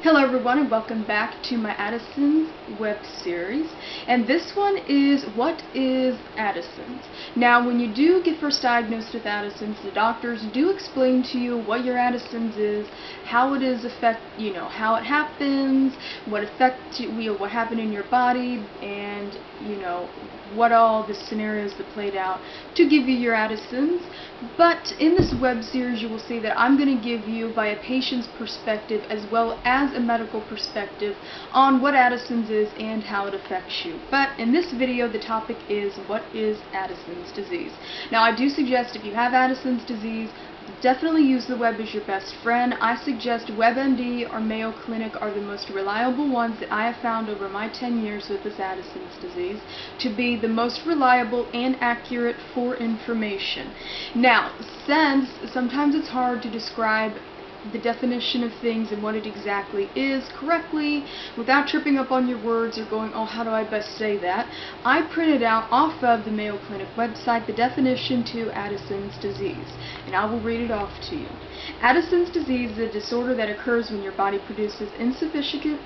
Hello everyone and welcome back to my Addison web series, and this one is what is Addison's. Now when you do get first diagnosed with Addison's, the doctors do explain to you what your Addison's is, how it is how it happens, what affects you, what happened in your body, and what all the scenarios that played out to give you your Addison's. But in this web series you will see that I'm going to give you by a patient's perspective as well as a medical perspective on what Addison's is and how it affects you. But in this video the topic is what is Addison's disease. Now I do suggest if you have Addison's disease, definitely use the web as your best friend. I suggest WebMD or Mayo Clinic are the most reliable ones that I have found over my 10 years with this Addison's disease to be the most reliable and accurate for information. Now, since sometimes it's hard to describe the definition of things and what it exactly is correctly without tripping up on your words or going, oh, how do I best say that? I printed out off of the Mayo Clinic website the definition to Addison's disease, and I will read it off to you. Addison's disease is a disorder that occurs when your body produces insufficient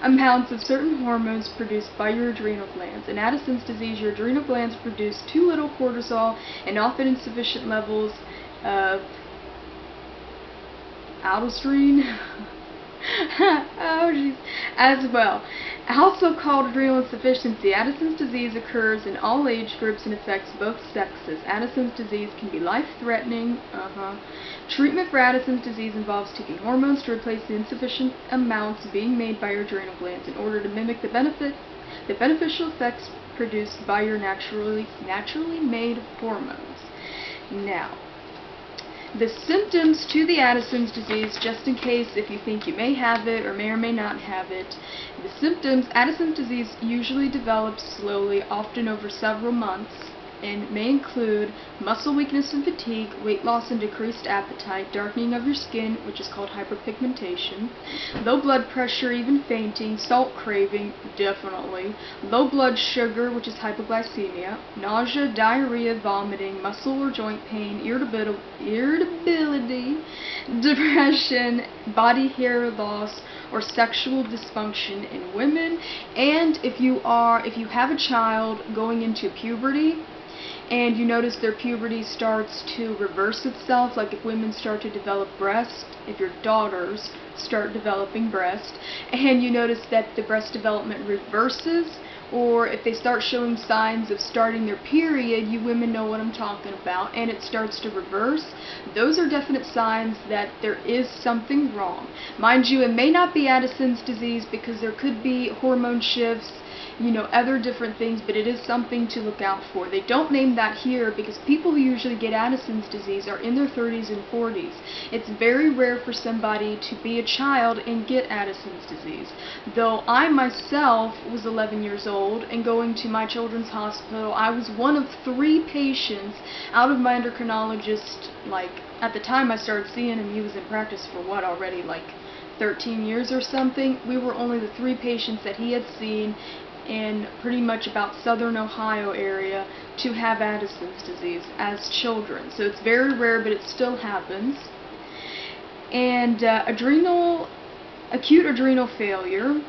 amounts of certain hormones produced by your adrenal glands. In Addison's disease, your adrenal glands produce too little cortisol and often insufficient levels of aldosterone as well. Also called adrenal insufficiency, Addison's disease occurs in all age groups and affects both sexes. Addison's disease can be life-threatening. Treatment for Addison's disease involves taking hormones to replace the insufficient amounts being made by your adrenal glands in order to mimic the beneficial effects produced by your naturally made hormones. Now, the symptoms to the Addison's disease, just in case if you think you may have it or may not have it. The symptoms, Addison's disease usually develops slowly, often over several months, and may include muscle weakness and fatigue, weight loss and decreased appetite, darkening of your skin, which is called hyperpigmentation, low blood pressure, even fainting, salt craving, definitely, low blood sugar, which is hypoglycemia, nausea, diarrhea, vomiting, muscle or joint pain, irritability, depression, body hair loss, or sexual dysfunction in women. And if you have a child going into puberty, and you notice their puberty starts to reverse itself, like if women start to develop breast, if your daughters start developing breast, and you notice that the breast development reverses, or if they start showing signs of starting their period, you women know what I'm talking about, and it starts to reverse, those are definite signs that there is something wrong. Mind you, it may not be Addison's disease because there could be hormone shifts, other different things, but it is something to look out for. They don't name that here because people who usually get Addison's disease are in their 30s and 40s. It's very rare for somebody to be a child and get Addison's disease. Though I myself was 11 years old and going to my children's hospital, I was one of 3 patients out of my endocrinologist. Like, at the time I started seeing him, he was in practice for what already, like 13 years or something. We were only the 3 patients that he had seen in pretty much about southern Ohio area to have Addison's disease as children. So it's very rare, but it still happens. And acute adrenal failure.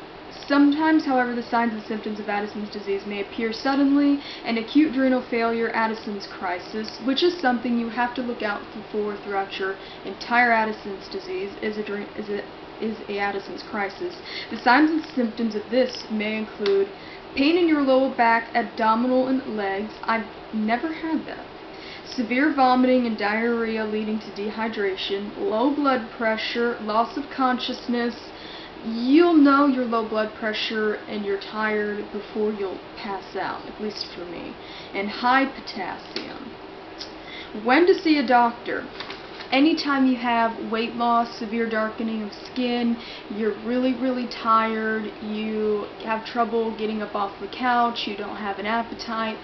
Sometimes, however, the signs and symptoms of Addison's disease may appear suddenly, and acute adrenal failure, Addison's crisis, which is something you have to look out for throughout your entire Addison's disease, is a Addison's crisis. The signs and symptoms of this may include pain in your lower back, abdominal, and legs. I've never had that. Severe vomiting and diarrhea leading to dehydration, low blood pressure, loss of consciousness. You'll know your low blood pressure and you're tired before you'll pass out, at least for me. And high potassium. When to see a doctor? Anytime you have weight loss, severe darkening of skin, you're really tired, you have trouble getting up off the couch, you don't have an appetite,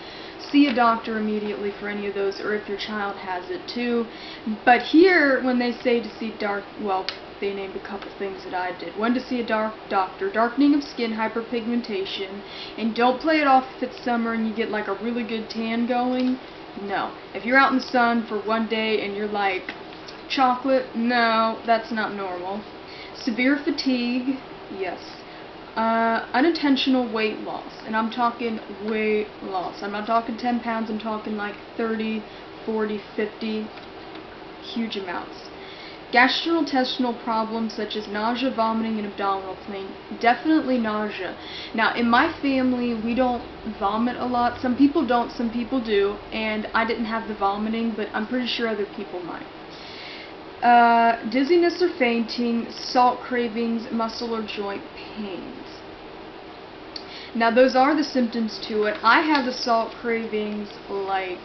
see a doctor immediately for any of those, or if your child has it too. But here, when they say to see they named a couple things that I did. When to see a doctor, darkening of skin, hyperpigmentation, and don't play it off if it's summer and you get like a really good tan going. No. If you're out in the sun for one day and you're like, chocolate? No, that's not normal. severe fatigue, yes. Unintentional weight loss, and I'm talking weight loss. I'm not talking 10 pounds, I'm talking like 30, 40, 50, huge amounts. Gastrointestinal problems such as nausea, vomiting, and abdominal pain. Definitely nausea. Now, in my family, we don't vomit a lot. Some people don't, some people do, and I didn't have the vomiting, but I'm pretty sure other people might. Dizziness or fainting, salt cravings, muscle or joint pains. Now, those are the symptoms to it. I have the salt cravings like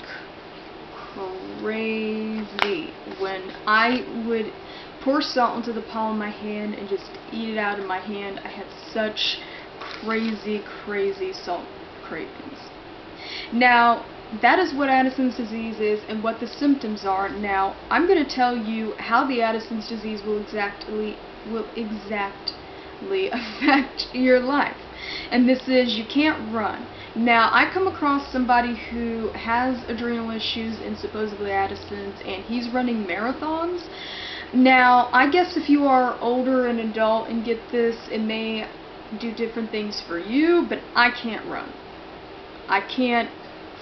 crazy. When I would pour salt into the palm of my hand and just eat it out of my hand, I had such crazy salt cravings. Now, that is what Addison's disease is and what the symptoms are. Now, I'm going to tell you how the Addison's disease will exactly affect your life. And this is, you can't run. Now, I come across somebody who has adrenal issues and supposedly Addison's, and he's running marathons. Now, I guess if you are older and adult and get this, it may do different things for you, but I can't run. I can't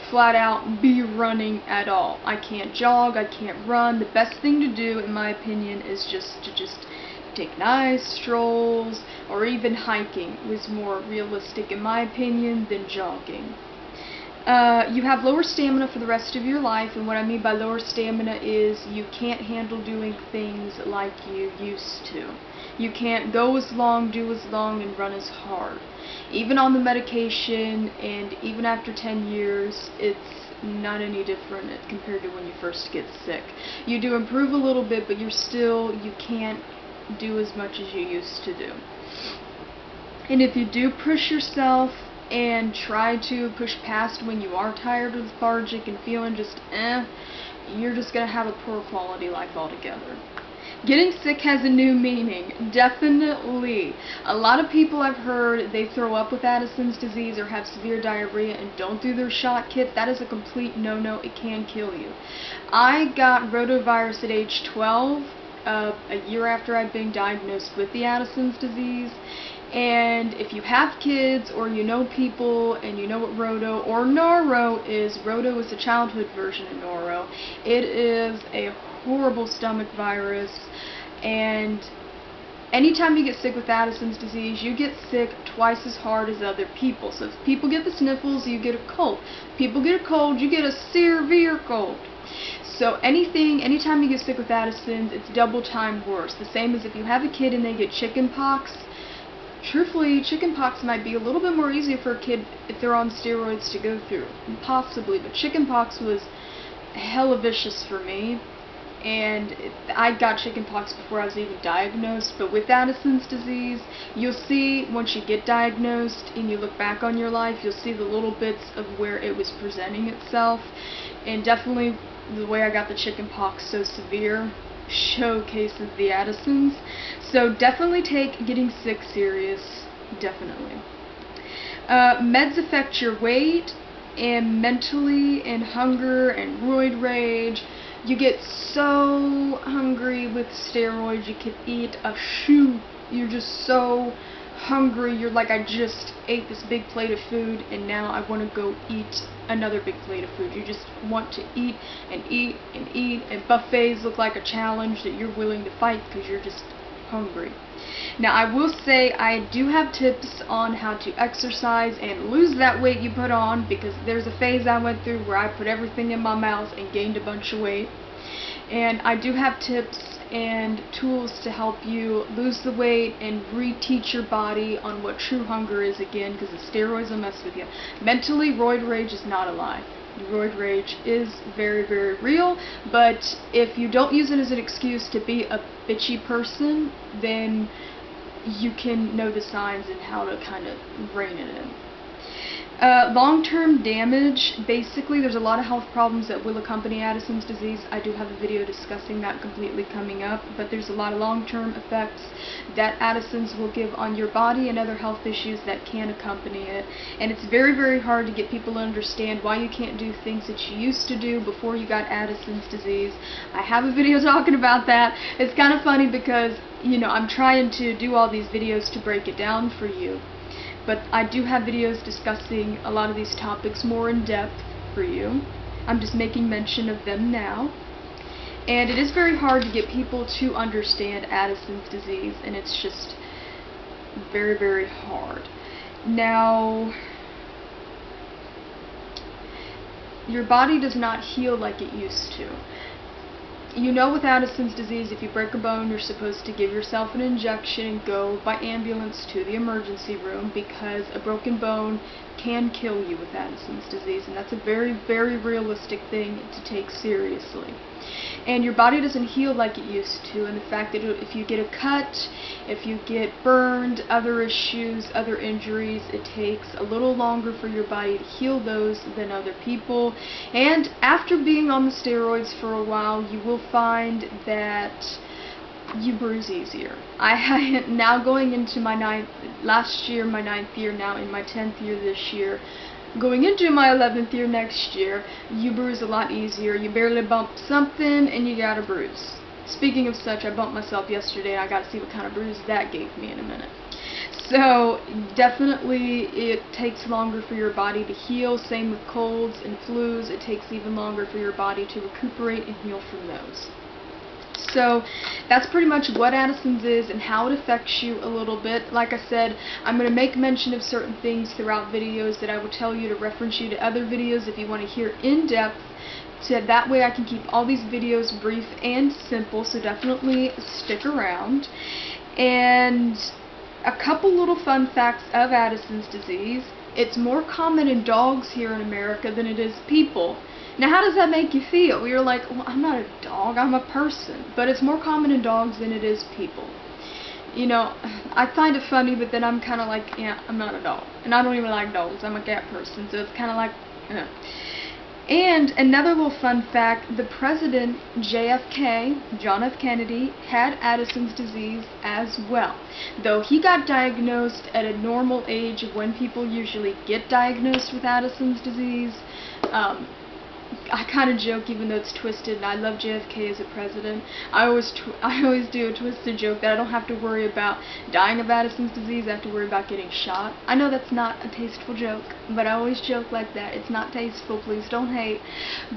flat out be running at all. I can't jog, I can't run. The best thing to do, in my opinion, is just take nice strolls, or even hiking was more realistic, in my opinion, than jogging. You have lower stamina for the rest of your life, and what I mean by lower stamina is you can't handle doing things like you used to. You can't go as long, do as long, and run as hard. Even on the medication, and even after 10 years, it's not any different compared to when you first get sick. You do improve a little bit, but you can't do as much as you used to do. And if you do push yourself and try to push past when you are tired or lethargic and feeling just you're just going to have a poor quality life altogether. Getting sick has a new meaning, definitely. A lot of people I've heard, they throw up with Addison's disease or have severe diarrhea and don't do their shot kit. That is a complete no-no. It can kill you. I got rotavirus at age 12, a year after I'd been diagnosed with the Addison's disease. And if you have kids, or you know people, and you know what roto or noro is, roto is the childhood version of noro. It is a horrible stomach virus, and anytime you get sick with Addison's disease, you get sick twice as hard as other people. So if people get the sniffles, you get a cold. If people get a cold, you get a severe cold. So anytime you get sick with Addison's, it's double time worse. The same as if you have a kid and they get chicken pox. Truthfully, chicken pox might be a little bit more easier for a kid if they're on steroids to go through. Possibly, but chicken pox was hella vicious for me. And I got chicken pox before I was even diagnosed. But with Addison's disease, you'll see once you get diagnosed and you look back on your life, you'll see the little bits of where it was presenting itself. And definitely the way I got the chicken pox so severe showcases the Addison's. So definitely take getting sick serious. Definitely. Meds affect your weight and mentally, and hunger and roid rage. You get so hungry with steroids, you could eat a shoe. You're just so hungry. You're like, I just ate this big plate of food and now I want to go eat another big plate of food. You just want to eat and eat and eat, and buffets look like a challenge that you're willing to fight because you're just hungry. Now, I will say I do have tips on how to exercise and lose that weight you put on, because there's a phase I went through where I put everything in my mouth and gained a bunch of weight. And I do have tips and tools to help you lose the weight and reteach your body on what true hunger is again, because the steroids will mess with you. Mentally, roid rage is not a lie. Roid rage is very real, but if you don't use it as an excuse to be a bitchy person, then you can know the signs and how to kind of rein it in. Long-term damage, basically there's a lot of health problems that will accompany Addison's disease. I do have a video discussing that completely coming up, but there's a lot of long-term effects that Addison's will give on your body and other health issues that can accompany it. And it's very, very hard to get people to understand why you can't do things that you used to do before you got Addison's disease. I have a video talking about that. It's kind of funny because, you know, I'm trying to do all these videos to break it down for you. But I do have videos discussing a lot of these topics more in depth for you. I'm just making mention of them now. And it is very hard to get people to understand Addison's disease, and it's just very, very hard. Now, your body does not heal like it used to. You know, with Addison's disease, if you break a bone, you're supposed to give yourself an injection and go by ambulance to the emergency room, because a broken bone can kill you with Addison's disease, and that's a very, very realistic thing to take seriously. And your body doesn't heal like it used to, and the fact that if you get a cut, if you get burned, other issues, other injuries, it takes a little longer for your body to heal those than other people. And after being on the steroids for a while, you will find that you bruise easier. I now going into my last year, my 9th year now, in my 10th year this year, going into my 11th year next year, you bruise a lot easier. You barely bump something and you got a bruise. Speaking of such, I bumped myself yesterday and I got to see what kind of bruise that gave me in a minute. So definitely it takes longer for your body to heal. Same with colds and flus. It takes even longer for your body to recuperate and heal from those. So that's pretty much what Addison's is and how it affects you a little bit. Like I said, I'm going to make mention of certain things throughout videos that I will tell you to reference you to other videos if you want to hear in depth. So that way I can keep all these videos brief and simple, so definitely stick around. And a couple little fun facts of Addison's disease. It's more common in dogs here in America than it is people. Now, how does that make you feel? You're like, well, I'm not a dog, I'm a person. But it's more common in dogs than it is people. You know, I find it funny, but then I'm kind of like, yeah, I'm not a dog. And I don't even like dogs, I'm a cat person, so it's kind of like, And another little fun fact, the president, JFK, John F. Kennedy, had Addison's disease as well. Though he got diagnosed at a normal age of when people usually get diagnosed with Addison's disease. I kind of joke, even though it's twisted, and I love JFK as a president. I always do a twisted joke that I don't have to worry about dying of Addison's disease, I have to worry about getting shot. I know that's not a tasteful joke, but I always joke like that. It's not tasteful, please don't hate.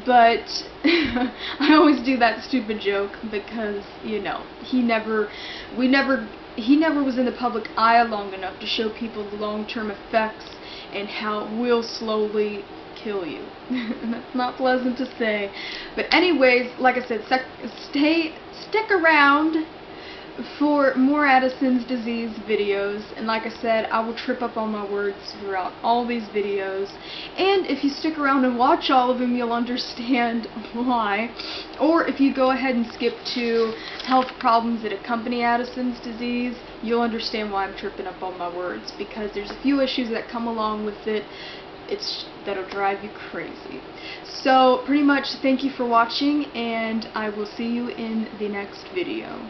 But I always do that stupid joke because, you know, he never was in the public eye long enough to show people the long-term effects and how it will slowly kill you. And that's not pleasant to say. But anyways, like I said, stick around for more Addison's disease videos. And like I said, I will trip up on my words throughout all these videos. And if you stick around and watch all of them, you'll understand why. Or if you go ahead and skip to health problems that accompany Addison's disease, you'll understand why I'm tripping up on my words. Because there's a few issues that come along with it. That'll drive you crazy. So pretty much thank you for watching, and I will see you in the next video.